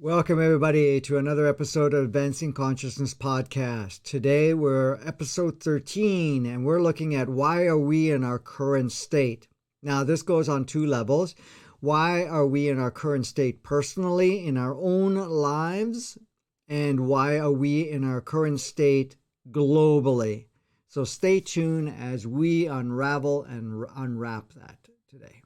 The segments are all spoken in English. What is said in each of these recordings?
Welcome, everybody, to another episode of Advancing Consciousness Podcast. Today, we're episode 13, and we're looking at why are we in our current state. Now, this goes on two levels. Why are we in our current state personally, in our own lives, and why are we in our current state globally? So stay tuned as we unravel and unwrap that today.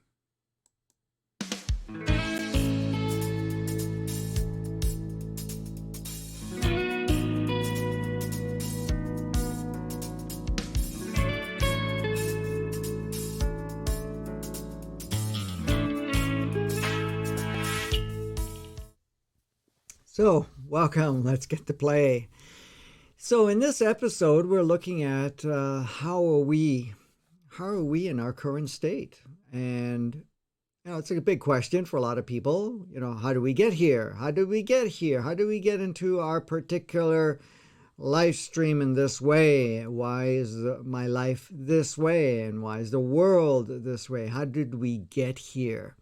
So, welcome. Let's get to play. So, in this episode, we're looking at how are we in our current state? And it's a big question for a lot of people. How do we get here? How do we get here? How do we get into our particular life stream in this way? Why is my life this way? And why is the world this way? How did we get here?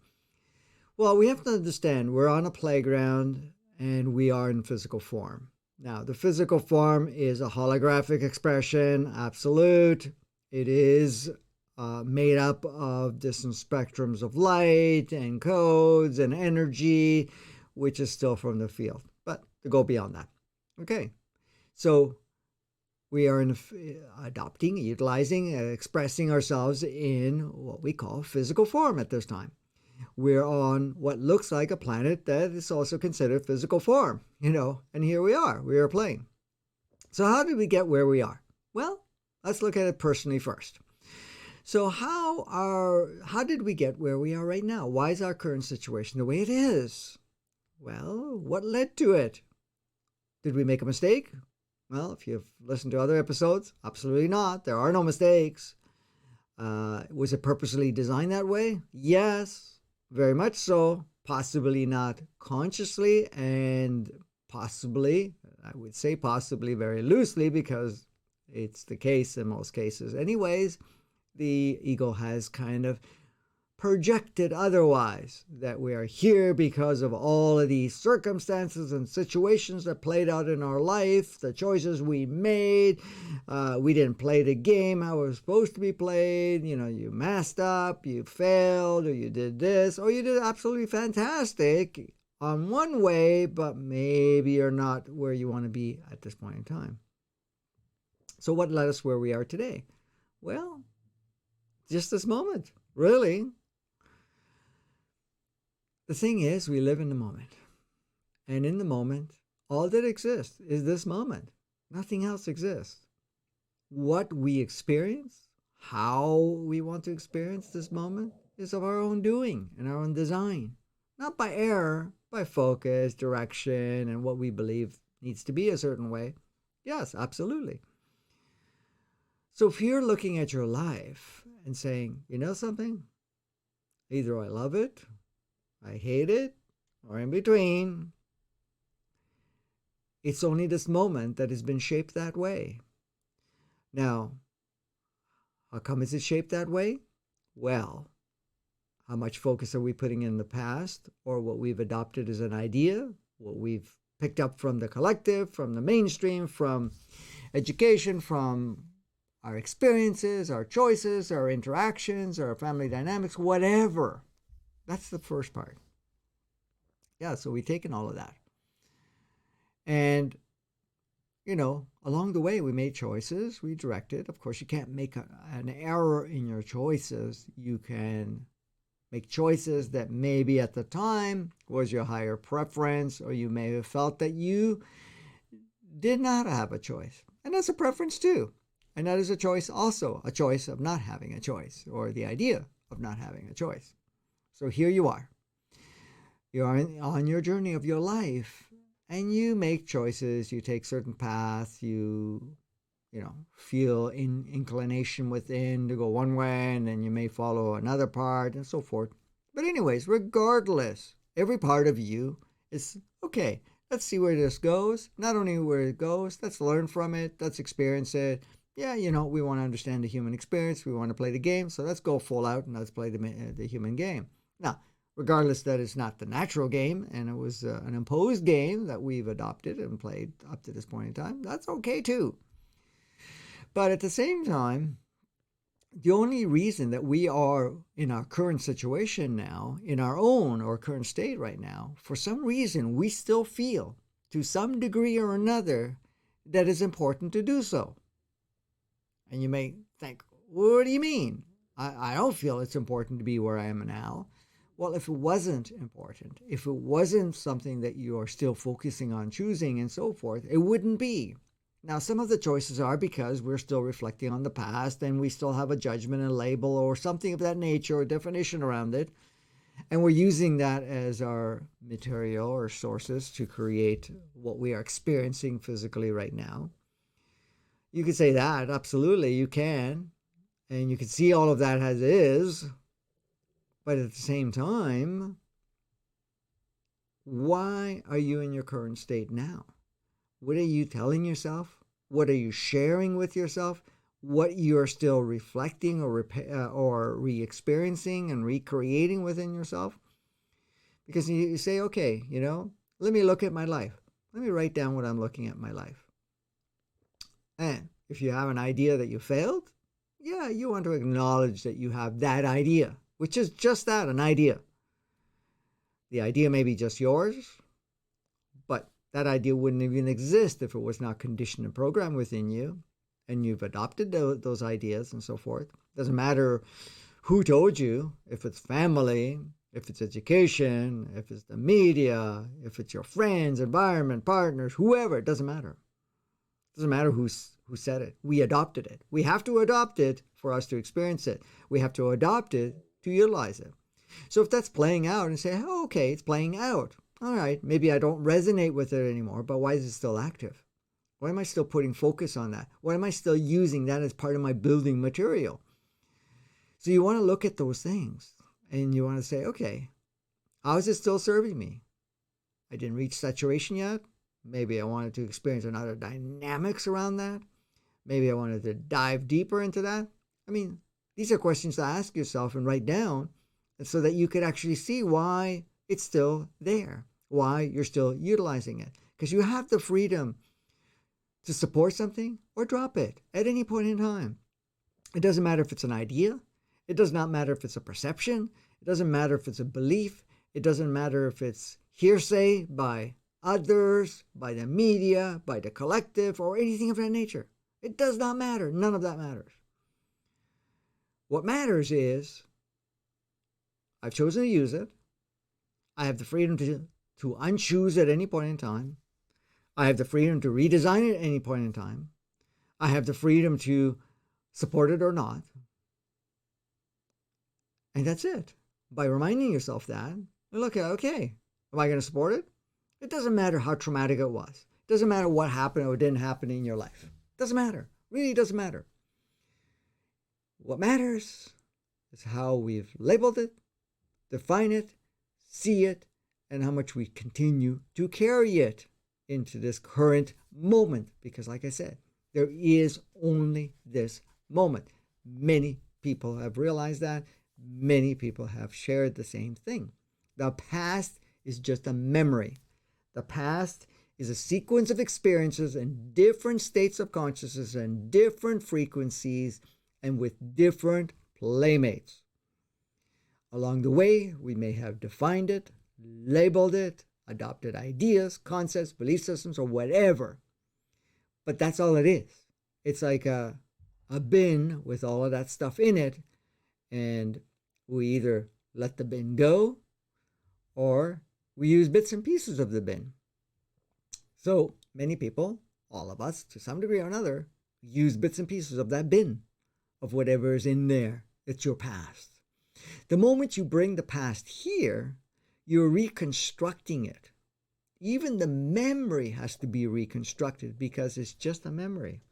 Well, we have to understand we're on a playground and we are in physical form. Now, the physical form is a holographic expression, absolute. It is made up of different spectrums of light and codes and energy, which is still from the field. But to go beyond that. Okay, so we are adopting, utilizing, expressing ourselves in what we call physical form at this time. We're on what looks like a planet that is also considered physical form, and here we are playing. So how did we get where we are? Well, let's look at it personally first. So how did we get where we are right now? Why is our current situation the way it is? Well, what led to it? Did we make a mistake? Well, if you've listened to other episodes, absolutely not. There are no mistakes. Was it purposely designed that way? Yes. Very much so, possibly not consciously, and possibly, I would say possibly very loosely because it's the case in most cases. Anyways, the ego has kind of projected otherwise, that we are here because of all of these circumstances and situations that played out in our life, the choices we made. We didn't play the game how it was supposed to be played. You messed up, you failed, or you did this, or you did absolutely fantastic on one way, but maybe you're not where you want to be at this point in time. So what led us where we are today? Well, just this moment, really. The thing is, we live in the moment. And in the moment, all that exists is this moment. Nothing else exists. What we experience, how we want to experience this moment, is of our own doing and our own design. Not by error, by focus, direction, and what we believe needs to be a certain way. Yes, absolutely. So if you're looking at your life and saying, you know something? Either I love it, I hate it, or in between. It's only this moment that has been shaped that way. Now, how come is it shaped that way? Well, how much focus are we putting in the past, or what we've adopted as an idea, what we've picked up from the collective, from the mainstream, from education, from our experiences, our choices, our interactions, our family dynamics, whatever. That's the first part. Yeah, so we've taken all of that. And, along the way, we made choices, we directed. Of course, you can't make an error in your choices. You can make choices that maybe at the time was your higher preference, or you may have felt that you did not have a choice. And that's a preference too. And that is a choice also, a choice of not having a choice, or the idea of not having a choice. So here you are. You are on your journey of your life, and you make choices. You take certain paths. You feel inclination within to go one way, and then you may follow another part, and so forth. But anyways, regardless, every part of you is, okay, let's see where this goes. Not only where it goes, let's learn from it. Let's experience it. Yeah, we want to understand the human experience. We want to play the game. So let's go full out and let's play the human game. Now, regardless that it's not the natural game and it was an imposed game that we've adopted and played up to this point in time. That's okay too. But at the same time, the only reason that we are in our current situation now, in our own or current state right now, for some reason we still feel to some degree or another that it's important to do so. And you may think, what do you mean? I don't feel it's important to be where I am now. Well, if it wasn't important, if it wasn't something that you are still focusing on choosing and so forth, it wouldn't be. Now, some of the choices are because we're still reflecting on the past and we still have a judgment and label or something of that nature or definition around it. And we're using that as our material or sources to create what we are experiencing physically right now. You could say that, absolutely, you can. And you can see all of that as is. But at the same time, why are you in your current state now? What are you telling yourself? What are you sharing with yourself? What you're still reflecting or re-experiencing and recreating within yourself? Because you say, okay, let me look at my life. Let me write down what I'm looking at in my life. And if you have an idea that you failed, yeah, you want to acknowledge that you have that idea, which is just that, an idea. The idea may be just yours, but that idea wouldn't even exist if it was not conditioned and programmed within you, and you've adopted those ideas and so forth. Doesn't matter who told you, if it's family, if it's education, if it's the media, if it's your friends, environment, partners, whoever, it doesn't matter. It doesn't matter who said it. We adopted it. We have to adopt it for us to experience it. We have to adopt it to utilize it. So if that's playing out and say, oh, okay, it's playing out. All right, maybe I don't resonate with it anymore, but why is it still active? Why am I still putting focus on that? Why am I still using that as part of my building material? So you want to look at those things and you want to say, okay, how is it still serving me? I didn't reach saturation yet. Maybe I wanted to experience another dynamics around that. Maybe I wanted to dive deeper into that. I mean, these are questions to ask yourself and write down so that you could actually see why it's still there, why you're still utilizing it. Because you have the freedom to support something or drop it at any point in time. It doesn't matter if it's an idea. It does not matter if it's a perception. It doesn't matter if it's a belief. It doesn't matter if it's hearsay by others, by the media, by the collective, or anything of that nature. It does not matter. None of that matters. What matters is I've chosen to use it. I have the freedom to unchoose at any point in time. I have the freedom to redesign it at any point in time. I have the freedom to support it or not. And that's it. By reminding yourself that, look at, okay, am I going to support it? It doesn't matter how traumatic it was. It doesn't matter what happened or didn't happen in your life. It doesn't matter. Really doesn't matter. What matters is how we've labeled it, define it, see it, and how much we continue to carry it into this current moment. Because like I said, there is only this moment. Many people have realized that. Many people have shared the same thing. The past is just a memory. The past is a sequence of experiences in different states of consciousness and different frequencies and with different playmates. Along the way, we may have defined it, labeled it, adopted ideas, concepts, belief systems, or whatever. But that's all it is. It's like a bin with all of that stuff in it, and we either let the bin go or we use bits and pieces of the bin. So many people, all of us, to some degree or another, use bits and pieces of that bin, of whatever is in there. It's your past. The moment you bring the past here, you're reconstructing it. Even the memory has to be reconstructed because it's just a memory.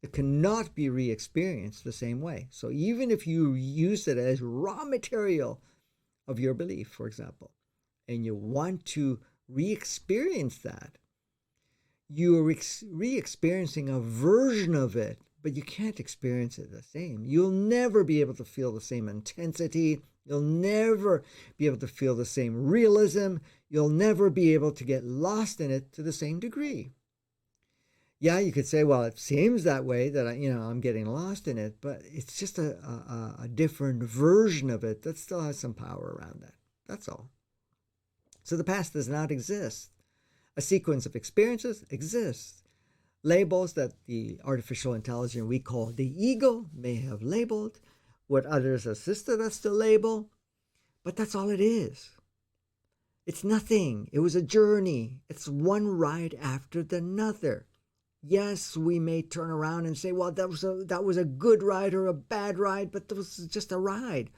It cannot be re-experienced the same way. So even if you use it as raw material of your belief, for example, and you want to re-experience that, you're re-experiencing a version of it but you can't experience it the same. You'll never be able to feel the same intensity. You'll never be able to feel the same realism. You'll never be able to get lost in it to the same degree. Yeah, you could say, well, it seems that way that I'm getting lost in it, but it's just a different version of it that still has some power around that. That's all. So the past does not exist. A sequence of experiences exists. Labels that the artificial intelligence we call the ego may have labeled, what others assisted us to label, but that's all it is. It's nothing. It was a journey. It's one ride after another. Yes, we may turn around and say, well, that was a good ride or a bad ride, but that was just a ride.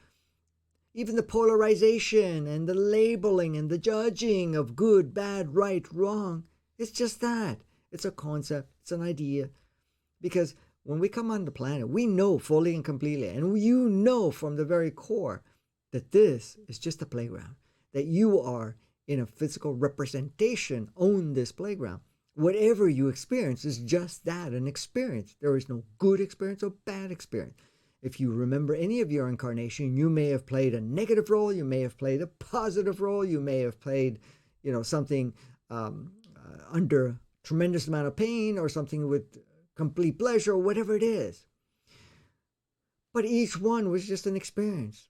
Even the polarization and the labeling and the judging of good, bad, right, wrong, it's just that. It's a concept. It's an idea. Because when we come on the planet, we know fully and completely, and you know from the very core that this is just a playground, that you are in a physical representation on this playground. Whatever you experience is just that, an experience. There is no good experience or bad experience. If you remember any of your incarnation, you may have played a negative role, you may have played a positive role, you may have played, something under tremendous amount of pain or something with complete pleasure or whatever it is. But each one was just an experience.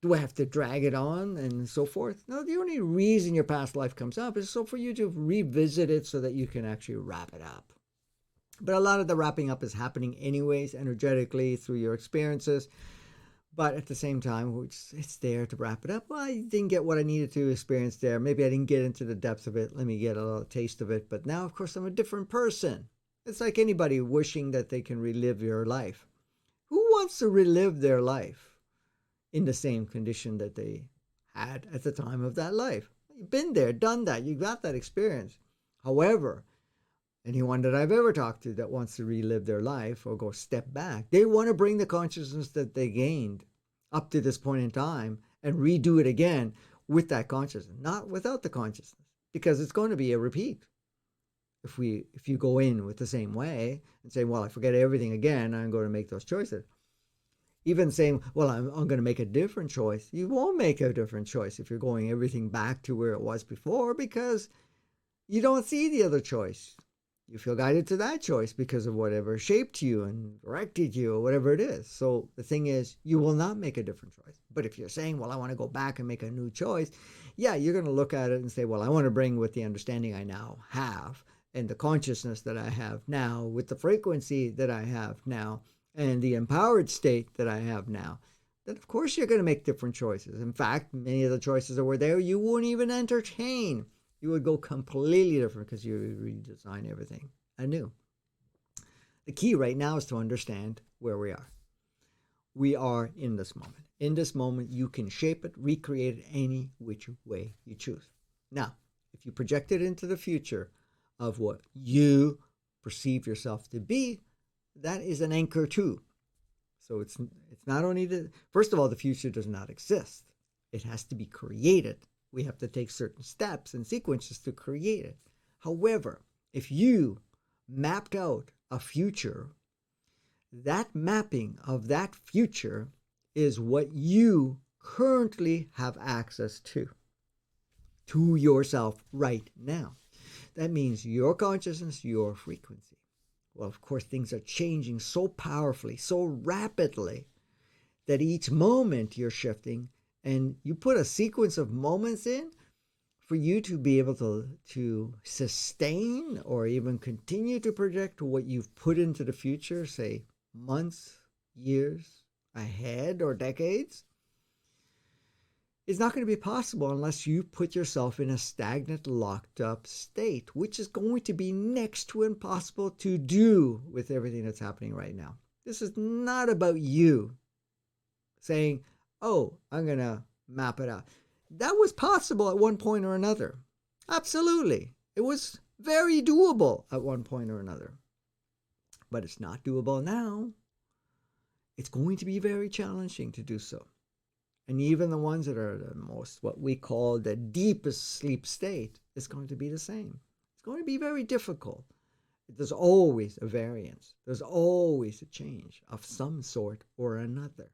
Do I have to drag it on and so forth? No, the only reason your past life comes up is so for you to revisit it so that you can actually wrap it up. But a lot of the wrapping up is happening anyways, energetically through your experiences. But at the same time, it's there to wrap it up. Well, I didn't get what I needed to experience there. Maybe I didn't get into the depth of it. Let me get a little taste of it. But now, of course, I'm a different person. It's like anybody wishing that they can relive your life. Who wants to relive their life in the same condition that they had at the time of that life? You've been there, done that. You got that experience. However, anyone that I've ever talked to that wants to relive their life or go step back, they want to bring the consciousness that they gained up to this point in time and redo it again with that consciousness, not without the consciousness, because it's going to be a repeat. If you go in with the same way and say, well, I forget everything again, I'm going to make those choices. Even saying, well, I'm going to make a different choice. You won't make a different choice if you're going everything back to where it was before, because you don't see the other choice. You feel guided to that choice because of whatever shaped you and directed you or whatever it is. So the thing is, you will not make a different choice. But if you're saying, well, I want to go back and make a new choice, yeah, you're going to look at it and say, well, I want to bring with the understanding I now have and the consciousness that I have now with the frequency that I have now and the empowered state that I have now, then of course you're going to make different choices. In fact, many of the choices that were there, you wouldn't even entertain. You would go completely different because you would redesign everything anew. The key right now is to understand where we are. We are in this moment. In this moment, you can shape it, recreate it any which way you choose. Now, if you project it into the future of what you perceive yourself to be, that is an anchor too. So it's not only first of all, the future does not exist. It has to be created. We have to take certain steps and sequences to create it. However, if you mapped out a future, that mapping of that future is what you currently have access to yourself right now. That means your consciousness, your frequency. Well, of course, things are changing so powerfully, so rapidly, that each moment you're shifting, and you put a sequence of moments in for you to be able to sustain or even continue to project what you've put into the future, say months, years ahead or decades. It's not going to be possible unless you put yourself in a stagnant, locked up state, which is going to be next to impossible to do with everything that's happening right now. This is not about you saying, oh, I'm going to map it out. That was possible at one point or another. Absolutely. It was very doable at one point or another. But it's not doable now. It's going to be very challenging to do so. And even the ones that are the most, what we call the deepest sleep state, is going to be the same. It's going to be very difficult. There's always a variance. There's always a change of some sort or another.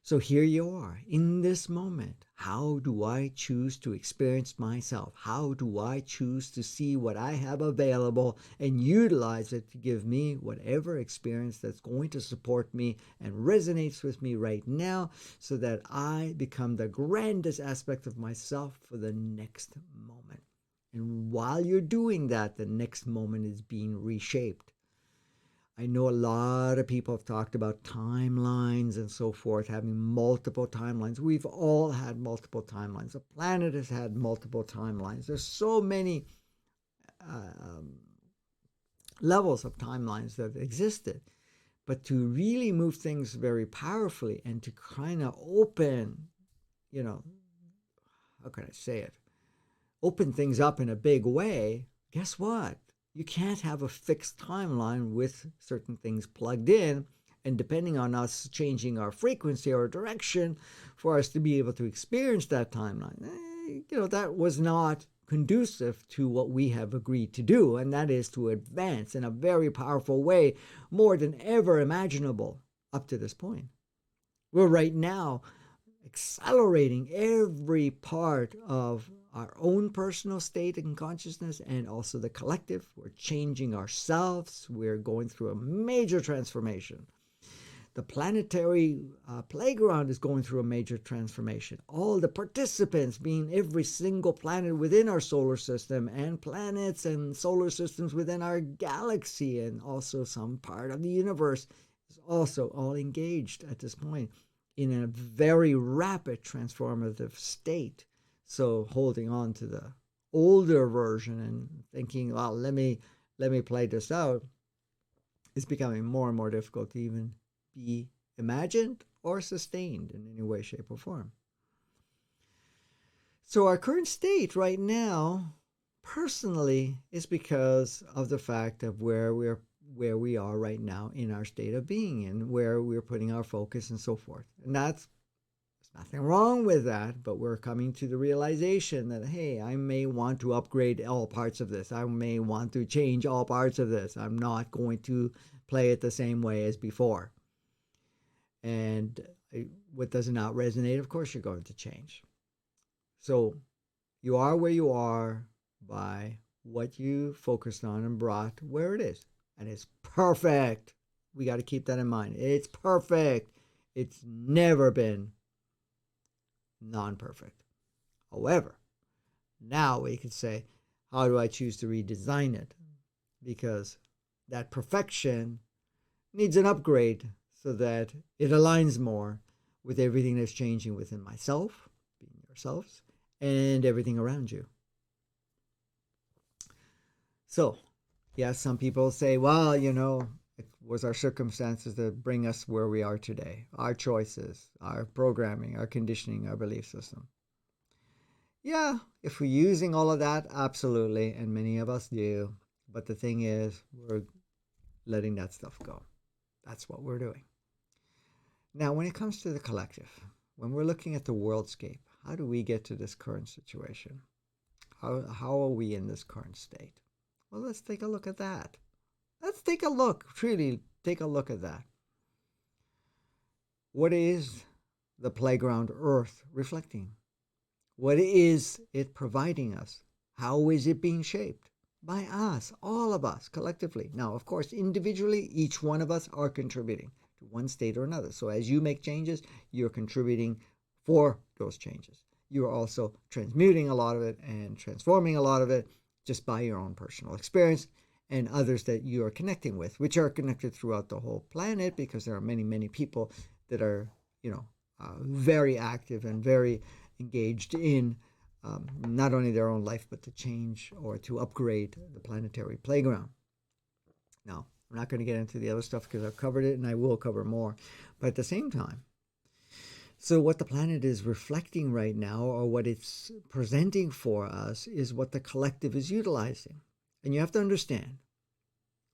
So here you are in this moment. How do I choose to experience myself? How do I choose to see what I have available and utilize it to give me whatever experience that's going to support me and resonates with me right now so that I become the grandest aspect of myself for the next moment? And while you're doing that, the next moment is being reshaped. I know a lot of people have talked about timelines and so forth, having multiple timelines. We've all had multiple timelines. The planet has had multiple timelines. There's so many um, levels of timelines that existed. But to really move things very powerfully and to kind of open, how can I say it? Open things up in a big way, guess what? You can't have a fixed timeline with certain things plugged in, and depending on us changing our frequency or direction for us to be able to experience that timeline, that was not conducive to what we have agreed to do, and that is to advance in a very powerful way, more than ever imaginable up to this point. We're right now accelerating every part of our own personal state and consciousness and also the collective. We're changing ourselves. We're going through a major transformation. The planetary playground is going through a major transformation. All the participants, being every single planet within our solar system and planets and solar systems within our galaxy and also some part of the universe, is also all engaged at this point in a very rapid transformative state. So holding on to the older version and thinking, well, let me play this out, is becoming more and more difficult to even be imagined or sustained in any way, shape, or form. So our current state right now, personally, is because of the fact of where we are right now in our state of being and where we're putting our focus and so forth. And there's nothing wrong with that, but we're coming to the realization that, hey, I may want to upgrade all parts of this. I may want to change all parts of this. I'm not going to play it the same way as before. And what does not resonate, of course, you're going to change. So you are where you are by what you focused on and brought where it is. And it's perfect. We got to keep that in mind. It's perfect. It's never been non-perfect. However, now we can say, how do I choose to redesign it? Because that perfection needs an upgrade so that it aligns more with everything that's changing within myself, being yourselves, and everything around you. So, yes, some people say, well, it was our circumstances that bring us where we are today, our choices, our programming, our conditioning, our belief system. Yeah, if we're using all of that, absolutely, and many of us do. But the thing is, we're letting that stuff go. That's what we're doing. Now, when it comes to the collective, when we're looking at the worldscape, how do we get to this current situation? How are we in this current state? Well, let's take a look at that. Let's take a look, truly take a look at that. What is the playground Earth reflecting? What is it providing us? How is it being shaped? By us, all of us, collectively. Now, of course, individually, each one of us are contributing to one state or another. So as you make changes, you're contributing for those changes. You're also transmuting a lot of it and transforming a lot of it just by your own personal experience and others that you are connecting with, which are connected throughout the whole planet, because there are many, many people that are, very active and very engaged in not only their own life, but to change or to upgrade the planetary playground. Now, I'm not going to get into the other stuff because I've covered it and I will cover more. But at the same time, so what the planet is reflecting right now, or what it's presenting for us, is what the collective is utilizing. And you have to understand,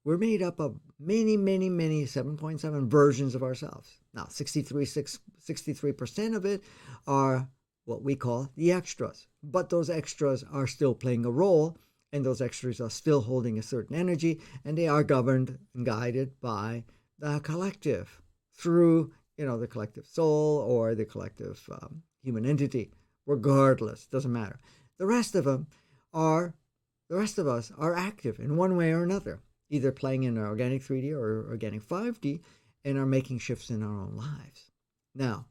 we're made up of many, many, many 7.7 versions of ourselves. Now, 63% of it are what we call the extras. But those extras are still playing a role And those extras are still holding a certain energy, and they are governed and guided by the collective through, the collective soul or the collective human entity. Regardless, doesn't matter. The rest of them are, the rest of us are active in one way or another, either playing in organic 3D or organic 5D, and are making shifts in our own lives. Now,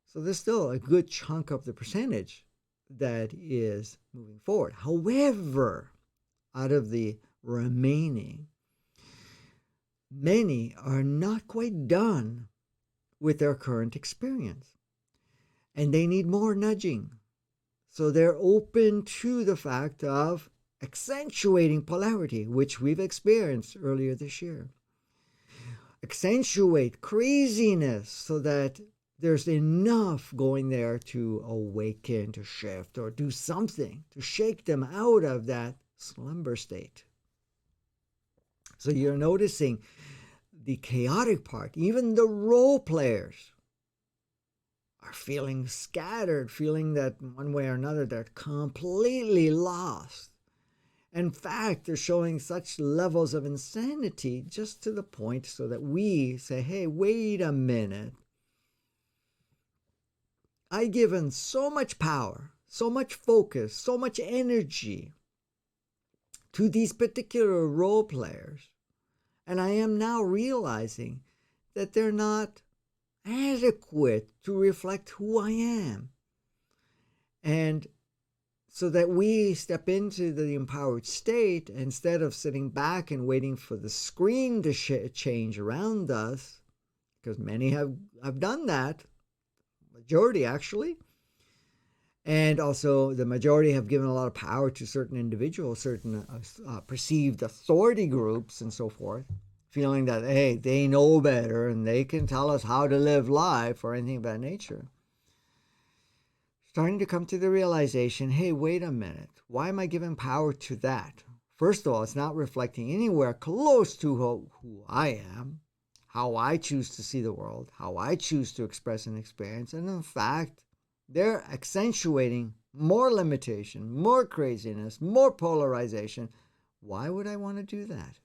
so there's still a good chunk of the percentage that is moving forward. However, out of the remaining, many are not quite done with their current experience, and they need more nudging. So they're open to the fact of accentuating polarity, which we've experienced earlier this year. Accentuate craziness so that there's enough going there to awaken, to shift, or do something to shake them out of that slumber state. So you're noticing the chaotic part. Even the role players are feeling scattered, feeling that one way or another they're completely lost. In fact, they're showing such levels of insanity just to the point so that we say, hey, wait a minute. I've given so much power, so much focus, so much energy to these particular role players. And I am now realizing that they're not adequate to reflect who I am. And so that we step into the empowered state, instead of sitting back and waiting for the screen to change around us, because many have done that, majority actually, and also the majority have given a lot of power to certain individuals, certain perceived authority groups and so forth, feeling that, hey, they know better and they can tell us how to live life or anything of that nature. Starting to come to the realization, hey, wait a minute, why am I giving power to that? First of all, it's not reflecting anywhere close to who I am, how I choose to see the world, how I choose to express and experience. And in fact, they're accentuating more limitation, more craziness, more polarization. Why would I want to do that?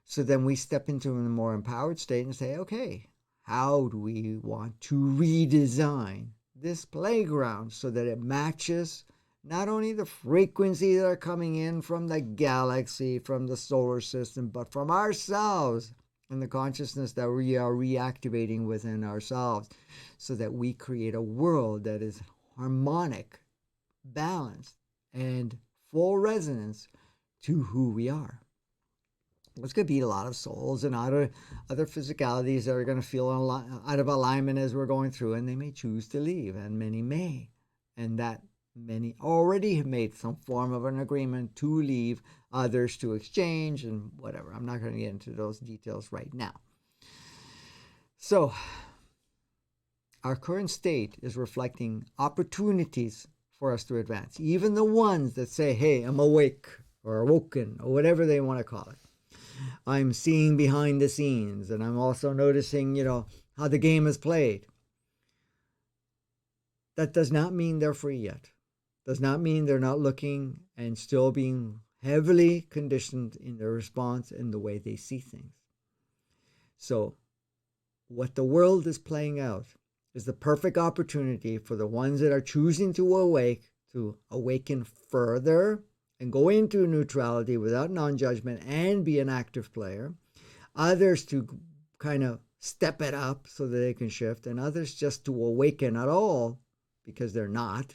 So then we step into a more empowered state and say, okay, how do we want to redesign this playground so that it matches not only the frequency that are coming in from the galaxy, from the solar system, but from ourselves and the consciousness that we are reactivating within ourselves, so that we create a world that is harmonic, balanced, and full resonance to who we are. There's going to be a lot of souls and other physicalities that are going to feel out of alignment as we're going through, and they may choose to leave, and many may. And that many already have made some form of an agreement to leave, others to exchange, and whatever. I'm not going to get into those details right now. So, our current state is reflecting opportunities for us to advance, even the ones that say, hey, I'm awake or awoken or whatever they want to call it. I'm seeing behind the scenes, and I'm also noticing, how the game is played. That does not mean they're free yet. Does not mean they're not looking and still being heavily conditioned in their response and the way they see things. So, what the world is playing out is the perfect opportunity for the ones that are choosing to awaken further and go into neutrality without non-judgment and be an active player. Others to kind of step it up so that they can shift, and others just to awaken at all because they're not,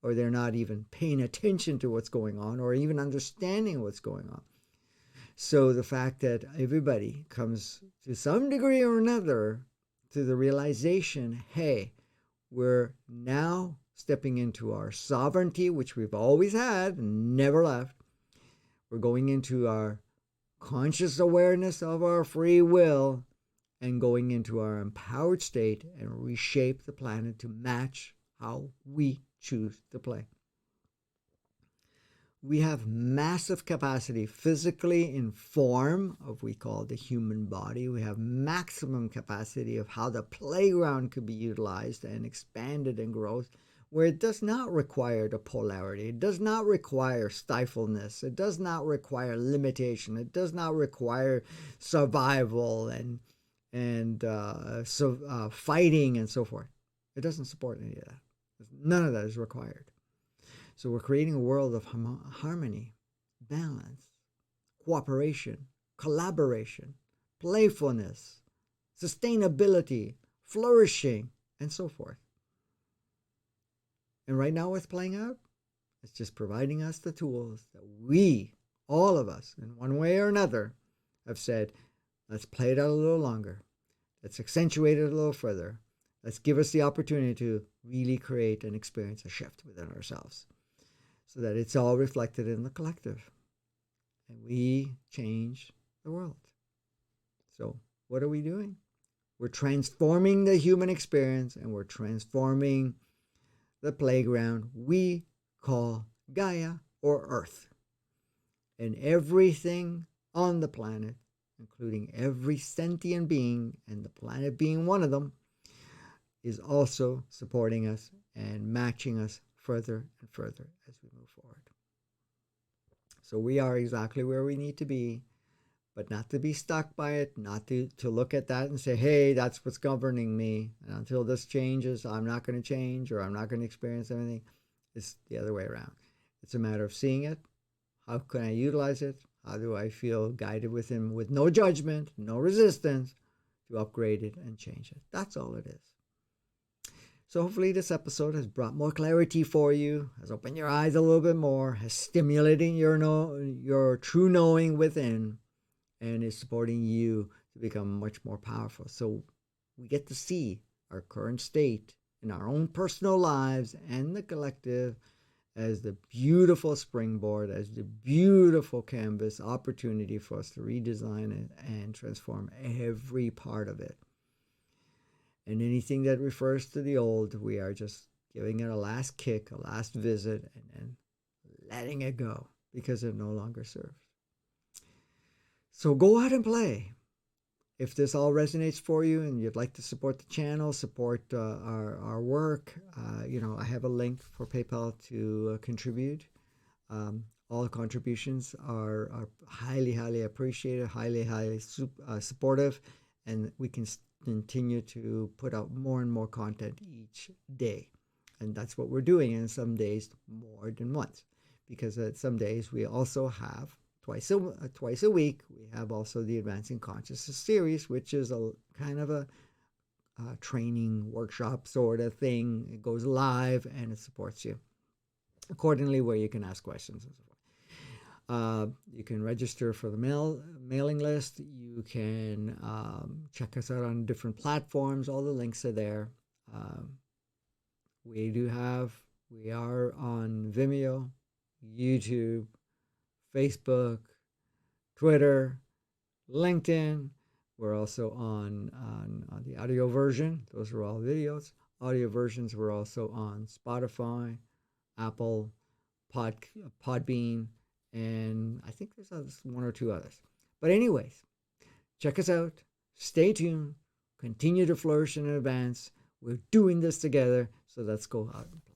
or they're not even paying attention to what's going on or even understanding what's going on. So the fact that everybody comes to some degree or another to the realization, hey, we're now stepping into our sovereignty, which we've always had and never left. We're going into our conscious awareness of our free will and going into our empowered state and reshape the planet to match how we choose to play. We have massive capacity physically in form of we call the human body. We have maximum capacity of how the playground could be utilized and expanded and growth. where it does not require the polarity. It does not require stifleness. It does not require limitation. It does not require survival and fighting and so forth. It doesn't support any of that. None of that is required. So we're creating a world of harmony, balance, cooperation, collaboration, playfulness, sustainability, flourishing, and so forth. And right now what's playing out? It's just providing us the tools that we, all of us, in one way or another, have said, let's play it out a little longer. Let's accentuate it a little further. Let's give us the opportunity to really create and experience a shift within ourselves so that it's all reflected in the collective. And we change the world. So what are we doing? We're transforming the human experience, and we're transforming the playground we call Gaia or Earth. And everything on the planet, including every sentient being, and the planet being one of them, is also supporting us and matching us further and further as we move forward. So we are exactly where we need to be, but not to be stuck by it, not to look at that and say, hey, that's what's governing me. And until this changes, I'm not going to change, or I'm not going to experience anything. It's the other way around. It's a matter of seeing it. How can I utilize it? How do I feel guided within, with no judgment, no resistance, to upgrade it and change it? That's all it is. So hopefully this episode has brought more clarity for you, has opened your eyes a little bit more, has stimulated your true knowing within, and is supporting you to become much more powerful. So we get to see our current state in our own personal lives and the collective as the beautiful springboard, as the beautiful canvas opportunity for us to redesign it and transform every part of it. And anything that refers to the old, we are just giving it a last kick, a last visit, and then letting it go because it no longer serves. So go out and play. If this all resonates for you and you'd like to support the channel, support our work, I have a link for PayPal to contribute. All contributions are highly, highly appreciated, highly, highly supportive, and we can continue to put out more and more content each day. And that's what we're doing, and some days more than once, because some days we also have twice a week, we have also the Advancing Consciousness series, which is a kind of a training workshop sort of thing. It goes live and it supports you accordingly, where you can ask questions and so forth. You can register for the mailing list. You can check us out on different platforms. All the links are there. We are on Vimeo, YouTube, Facebook, Twitter, LinkedIn. We're also on the audio version. Those are all videos. Audio versions, we're also on Spotify, Apple, Podbean, and I think there's one or two others. But anyways, check us out. Stay tuned. Continue to flourish and advance. We're doing this together, so let's go out and play.